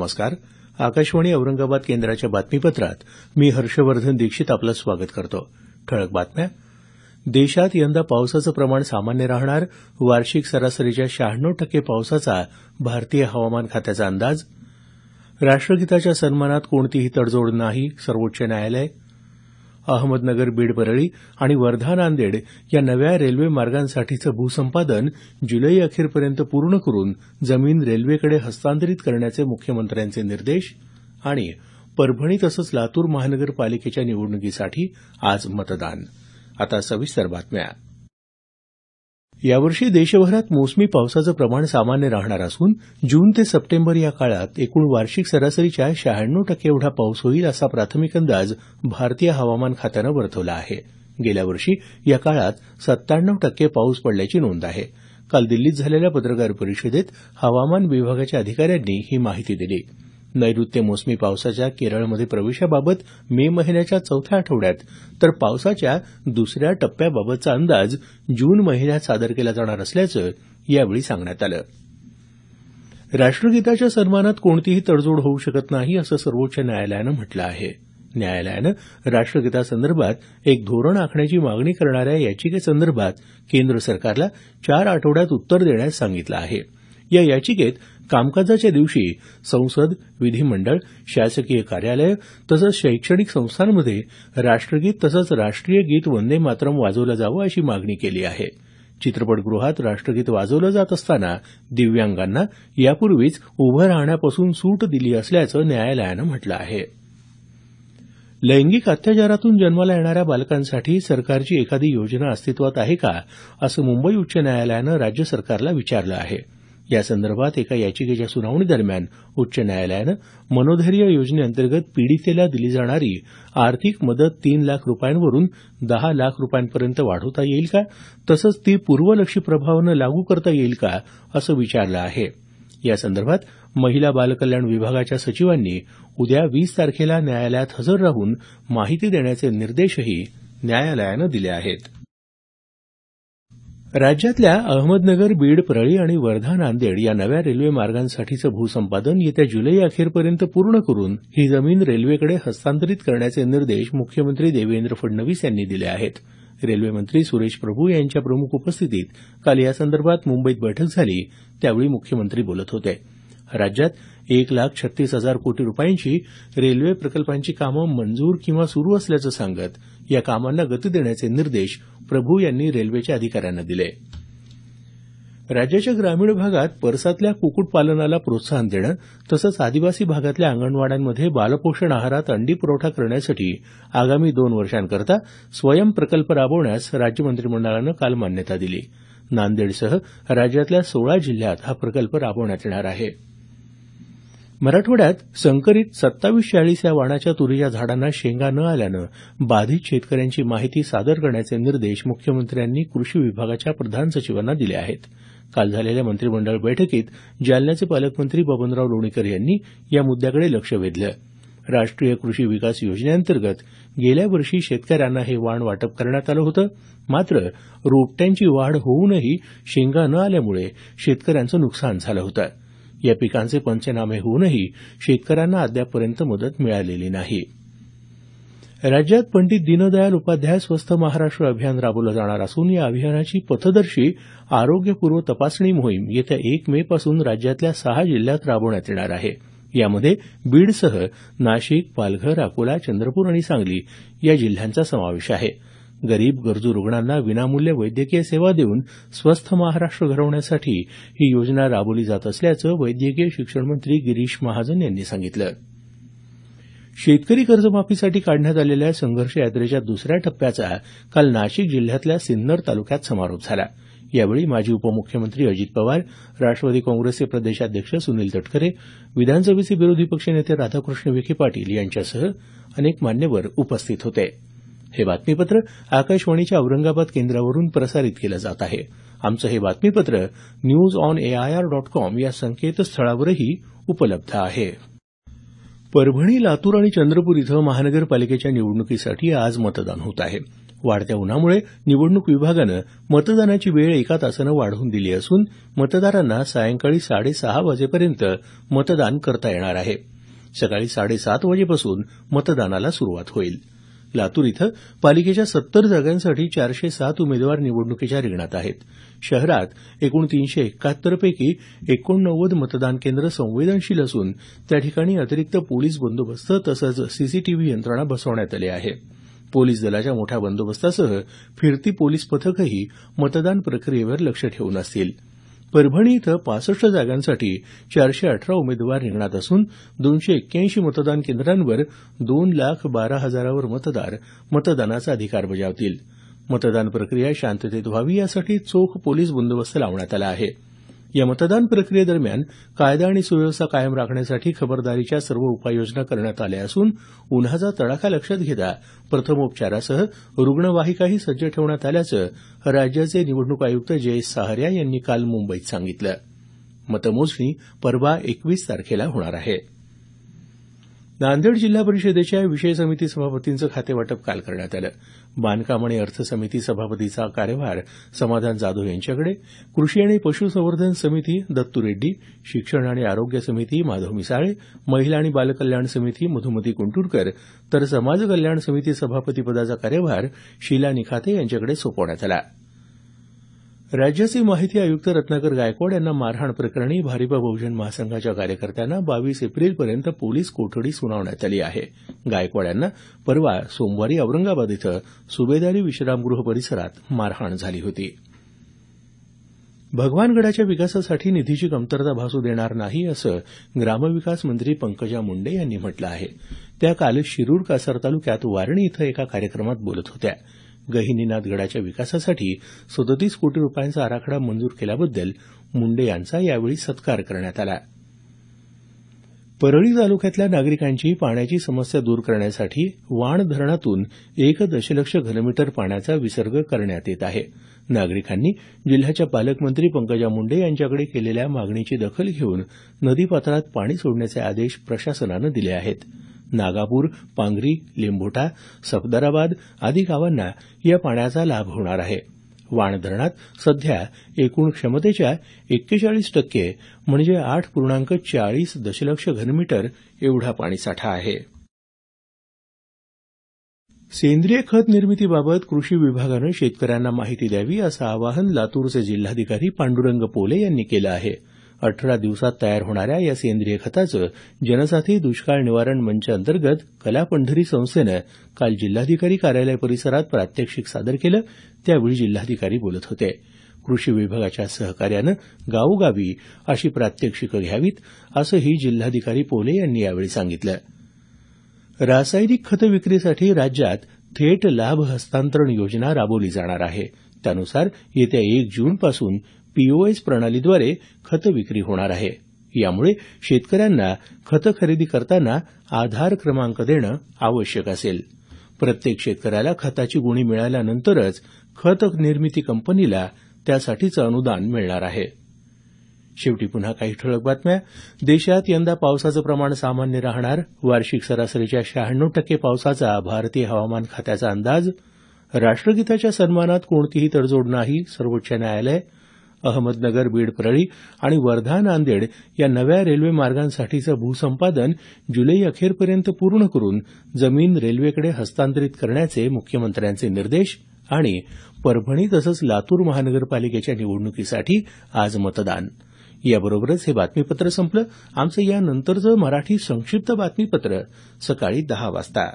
नमस्कार. आकाशवाणी औरंगाबाद केंद्राच्या बातमीपत्रात मी हर्षवर्धन दीक्षित आपलं स्वागत करतो. ठळक बातम्या. देशात यंदा पावसाचं प्रमाण सामान्य राहणार, वार्षिक सरासरीच्या 96% पावसाचा भारतीय हवामान खात्याचा अंदाज. राष्ट्रगीताच्या सन्मानात कोणतीही तडजोड नाही, सर्वोच्च न्यायालय. अहमदनगर, बीड, परळी आणि वर्धा, नांदेड या नव्या रेल्वे मार्गांसाठीचं भूसंपादन जुलै अखेरपर्यंत पूर्ण करून जमीन रेल्वेकडे हस्तांतरित करण्याचे मुख्यमंत्र्यांचे निर्देश. आणि परभणी तसंच लातूर महानगरपालिकेच्या निवडणुकीसाठी आज मतदान. आता सविस्तर बातम्या. यावर्षी देशभरात मोसमी पावसाचं प्रमाण सामान्य राहणार असून जून ते सप्टेंबर या काळात एकूण वार्षिक सरासरीच्या 96% एवढा पाऊस होईल असा प्राथमिक अंदाज भारतीय हवामान खात्यानं वर्तवला आहे. गेल्या वर्षी या काळात 97% पाऊस पडल्याची नोंद आहे. काल दिल्लीत झालेल्या पत्रकार परिषदेत हवामान विभागाच्या अधिकाऱ्यांनी ही माहिती दिली. नैऋत्य मोसमी पावसाच्या केरळमध्ये प्रवेशाबाबत मे महिन्याच्या चौथ्या आठवड्यात तर पावसाच्या दुसऱ्या टप्प्याबाबतचा अंदाज जून महिन्यात सादर केला जाणार असल्याचं यावेळी सांगण्यात आलं. राष्ट्रगीताच्या सन्मानात कोणतीही तडजोड होऊ शकत नाही असं सर्वोच्च न्यायालयानं म्हटलं आहे. न्यायालयानं राष्ट्रगीतासंदर्भात एक धोरण आखण्याची मागणी करणाऱ्या याचिकेसंदर्भात केंद्र सरकारला 4 आठवड्यात उत्तर देण्यास सांगितलं आहे. या याचिकेत कामकाजाच्या दिवशी संसद, विधिमंडळ, शासकीय कार्यालयं तसंच शैक्षणिक संस्थांमध्ये राष्ट्रगीत तसंच राष्ट्रीय गीत वंदे मातरम् वाजवलं जावं अशी मागणी केली आहे. चित्रपटगृहात राष्ट्रगीत वाजवलं जात असताना दिव्यांगांना यापूर्वीच उभं राहण्यापासून सूट दिली असल्याचं न्यायालयानं म्हटलं आहे. लैंगिक अत्याचारातून जन्माला येणाऱ्या बालकांसाठी सरकारची एखादी योजना अस्तित्वात आहे का, असं मुंबई उच्च न्यायालयानं राज्य सरकारला विचारलं आहे. यासंदर्भात एका याचिकेच्या सुनावणीदरम्यान उच्च न्यायालयानं मनोधैर्य योजनेअंतर्गत पीडितेला दिली जाणारी आर्थिक मदत 3 लाख रुपयांवरून 10 लाख रुपयांपर्यंत वाढवता येईल का, तसंच ती पूर्वलक्षी प्रभावानं लागू करता येईल का, असं विचारलं आहे. यासंदर्भात महिला बालकल्याण विभागाच्या सचिवांनी उद्या 20 तारखेला न्यायालयात हजर राहून माहिती देण्याचे निर्देशही न्यायालयानं दिले आहेत. राज्यातल्या अहमदनगर, बीड, परळी आणि वर्धा, नांदेड या नव्या रेल्वे मार्गांसाठीचं भूसंपादन येत्या जुलै अखेरपर्यंत पूर्ण करून ही जमीन रेल्वेकडे हस्तांतरित करण्याचे निर्देश मुख्यमंत्री देवेंद्र फडणवीस यांनी दिले आहेत. रेल्वेमंत्री सुरेश प्रभू यांच्या प्रमुख उपस्थितीत काल यासंदर्भात मुंबईत बैठक झाली, त्यावेळी मुख्यमंत्री बोलत होते. राज्यात 1,36,000 कोटी रुपयांची रेल्वे प्रकल्पांची कामं मंजूर किंवा सुरू असल्याचं सांगत या कामांना गती देण्याचे निर्देश प्रभू यांनी रेल्वेच्या अधिकाऱ्यांना दिले. राज्याच्या ग्रामीण भागात परसातल्या कुक्कुटपालनाला प्रोत्साहन देणं तसंच आदिवासी भागातल्या अंगणवाड्यांमध्ये बालपोषण आहारात अंडी पुरवठा करण्यासाठी आगामी 2 वर्षांकरता स्वयं प्रकल्प राबवण्यास राज्य मंत्रिमंडळानं काल मान्यता दिली. नांदेडसह राज्यातल्या 16 जिल्ह्यात हा प्रकल्प राबवण्यात येणार आहे. मराठवाड्यात संकरित 2740 या वाणाच्या तुरीच्या झाडांना शेंगा न आल्यानं बाधित शेतकऱ्यांची माहिती सादर करण्याचे निर्देश मुख्यमंत्र्यांनी कृषी विभागाच्या प्रधान सचिवांना दिले आहेत. काल झालेल्या मंत्रिमंडळ बैठकीत जालन्याचे पालकमंत्री बबनराव लोणीकर यांनी या मुद्द्याकडे लक्ष वेधलं. राष्ट्रीय कृषी विकास योजनेअंतर्गत गेल्या वर्षी शेतकऱ्यांना हे वाण वाटप करण्यात आलं होतं. मात्र रोपट्यांची वाढ होऊनही शेंगा न आल्यामुळे शेतकऱ्यांचं नुकसान झालं होतं. या पिकांचे पंचनामे होऊनही शेतकऱ्यांना अद्यापपर्यंत मदत मिळालेली नाही. राज्यात पंडित दीनदयाल उपाध्याय स्वस्थ महाराष्ट्र अभियान राबवलं जाणार असून या अभियानाची पथदर्शी आरोग्यपूर्व तपासणी मोहीम येत्या 1 मे पासून राज्यातल्या 6 जिल्ह्यात राबवण्यात येणार आहे. यामध्ये बीडसह नाशिक, पालघर, अकोला, चंद्रपूर आणि सांगली या जिल्ह्यांचा समावेश आहे. गरीब गरजू रुग्णांना विनामूल्य वैद्यकीय सेवा देऊन स्वस्थ महाराष्ट्र घडवण्यासाठी ही योजना राबवली जात असल्याचं वैद्यकीय शिक्षण मंत्री गिरीश महाजन यांनी सांगितलं. शेतकरी कर्जमाफीसाठी काढण्यात आलेल्या संघर्ष यात्रेच्या दुसऱ्या टप्प्याचा काल नाशिक जिल्ह्यातल्या सिन्नर तालुक्यात समारोप झाला. यावेळी माजी उपमुख्यमंत्री अजित पवार, राष्ट्रवादी काँग्रेसचे प्रदेशाध्यक्ष सुनील तटकरे, विधानसभेचे विरोधी पक्षनेते राधाकृष्ण विखे पाटील यांच्यासह अनेक मान्यवर उपस्थित होते. हे बातमीपत्र आकाशवाणीच्या औरंगाबाद केंद्रावरून प्रसारित केलं जात आहे. आमचं हे बातमीपत्र newsonair.com या संकेतस्थळावरही उपलब्ध आहे. परभणी, लातूर आणि चंद्रपूर इथं महानगरपालिकेच्या निवडणुकीसाठी आज मतदान होत आहे. वाढत्या उन्हामुळे निवडणूक विभागानं मतदानाची वेळ 1 तासानं वाढवून दिली असून मतदारांना सायंकाळी 6:30 वाजेपर्यंत मतदान करता येणार आहे. सकाळी 7:30 वाजेपासून मतदानाला सुरुवात होईल. लातूर इथं पालिकेच्या 70 जागांसाठी 407 उमेदवार निवडणुकीच्या रिंगणात आहेत. शहरात एकूण 371 पैकी 89 मतदान केंद्र संवेदनशील असून त्या ठिकाणी अतिरिक्त पोलीस बंदोबस्त तसंच सीसीटीव्ही यंत्रणा बसवण्यात आली आहे. पोलीस दलाच्या मोठ्या बंदोबस्तासह फिरती पोलीस पथकही मतदान प्रक्रियेवर लक्ष ठेवून असतील. परभणी इथं 65 जागांसाठी 418 उमेदवार रिंगणात असून 281 मतदान केंद्रांवर 2,12,000 मतदार मतदानाचा अधिकार बजावतील. मतदान प्रक्रिया शांततेत व्हावी यासाठी चोख पोलीस बंदोबस्त लावण्यात आला आहे. या मतदान प्रक्रियेदरम्यान कायदा आणि सुव्यवस्था कायम राखण्यासाठी खबरदारीच्या सर्व उपाययोजना करण्यात आल्या असून उन्हाचा तडाखा लक्षात घेता प्रथमोपचारासह रुग्णवाहिकाही सज्ज ठेवण्यात आल्याचं राज्याचे निवडणूक आयुक्त जयेश सहारिया यांनी काल मुंबईत सांगितलं. मतमोजणी परवा 21 तारखेला होणार आहे. नांदेड जिल्हा परिषदेच्या विषय समिती सभापतींचं खातेवाटप काल करण्यात आलं. बांधकाम आणि अर्थ समिती सभापतीचा कार्यभार समाधान जाधव यांच्याकडे, कृषी आणि पशुसंवर्धन समिती दत्तू रेड्डी, शिक्षण आणि आरोग्य समिती माधव मिसाळे, महिला आणि बालकल्याण समिती मधुमती कुंटुरकर तर समाज कल्याण समिती सभापतीपदाचा कार्यभार शीला निखाते यांच्याकडे सोपवण्यात आला. राज्याचे माहिती आयुक्त रत्नाकर गायकवाड यांना मारहाण प्रकरणी भारिप बहुजन महासंघाच्या कार्यकर्त्यांना 22 एप्रिलपर्यंत पोलीस कोठडी सुनावण्यात आली आहे. गायकवाड यांना परवा सोमवारी औरंगाबाद इथं सुभेदारी विश्रामगृह परिसरात मारहाण झाली होती. भगवानगडाच्या विकासासाठी निधीची कमतरता भासू देणार नाही असं ग्रामविकास मंत्री पंकजा मुंडे यांनी म्हटलं आहे. त्या काल शिरूर कासार तालुक्यात वारणी इथं एका कार्यक्रमात बोलत होत्या. गहिनीनाथ गडाच्या विकासासाठी 37 कोटी रुपयांचा आराखडा मंजूर केल्याबद्दल मुंडे यांचा यावेळी सत्कार करण्यात आला. परळी तालुक्यातल्या नागरिकांची पाण्याची समस्या दूर करण्यासाठी वाण धरणातून 1 दशलक्ष घनमीटर पाण्याचा विसर्ग करण्यात येत आहे. नागरिकांनी जिल्ह्याच्या पालकमंत्री पंकजा मुंडे यांच्याकडे केलेल्या मागणीची दखल घेऊन नदीपात्रात पाणी सोडण्याचे आदेश प्रशासनानं दिले आहेत. नागापूर, पांगरी, लिंबोटा, सफदराबाद आदी गावांना या पाण्याचा लाभ होणार आहे. वाण धरणात सध्या एकूण क्षमतेच्या 41% म्हणजे 8.40 दशलक्ष घनमीटर एवढा पाणीसाठा आहे. सेंद्रिय खत निर्मितीबाबत कृषी विभागानं शेतकऱ्यांना माहिती द्यावी असं आवाहन लातूरचे जिल्हाधिकारी पांडुरंग पोले यांनी केलं आहे. 18 दिवसात तयार होणाऱ्या या सेंद्रिय खताचं जनसाथी दुष्काळ निवारण मंच अंतर्गत कलापंढरी संस्थेनं काल जिल्हाधिकारी कार्यालय परिसरात प्रात्यक्षिक सादर केलं. त्यावेळी जिल्हाधिकारी बोलत होते. कृषी विभागाच्या सहकार्यानं गावोगावी अशी प्रात्यक्षिकं घ्यावीत असंही जिल्हाधिकारी पोले यांनी यावेळी सांगितलं. रासायनिक खतं विक्रीसाठी राज्यात थेट लाभ हस्तांतरण योजना राबवली जाणार आहे. त्यानुसार येत्या 1 जूनपासून पीओएस प्रणालीद्वारे खतं विक्री होणार आहे. यामुळे शेतकऱ्यांना खतं खरेदी करताना आधार क्रमांक देणं आवश्यक असेल. प्रत्येक शेतकऱ्याला खताची गुणी मिळाल्यानंतरच खत निर्मिती कंपनीला त्यासाठीचं अनुदान मिळणार आहे. शेवटी पुन्हा काही ठळक बातम्या. देशात यंदा पावसाचं प्रमाण सामान्य राहणार. वार्षिक सरासरीच्या 96% पावसाचा भारतीय हवामान खात्याचा अंदाज. राष्ट्रगीताच्या सन्मानात कोणतीही तडजोड नाही, सर्वोच्च न्यायालय. अहमदनगर, बीड, परळी आणि वर्धा, नांदेड या नव्या रेल्वे मार्गांसाठीचं भूसंपादन जुलै अखेरपर्यंत पूर्ण करून जमीन रेल्वेकडे हस्तांतरित करण्याचे मुख्यमंत्र्यांचे निर्देश. आणि परभणी तसंच लातूर महानगरपालिकेच्या निवडणुकीसाठी आज मतदान. याबरोबरच हे बातमीपत्र संपलं. आमचं यानंतरचं मराठी संक्षिप्त बातमीपत्र सकाळी 10 वाजता.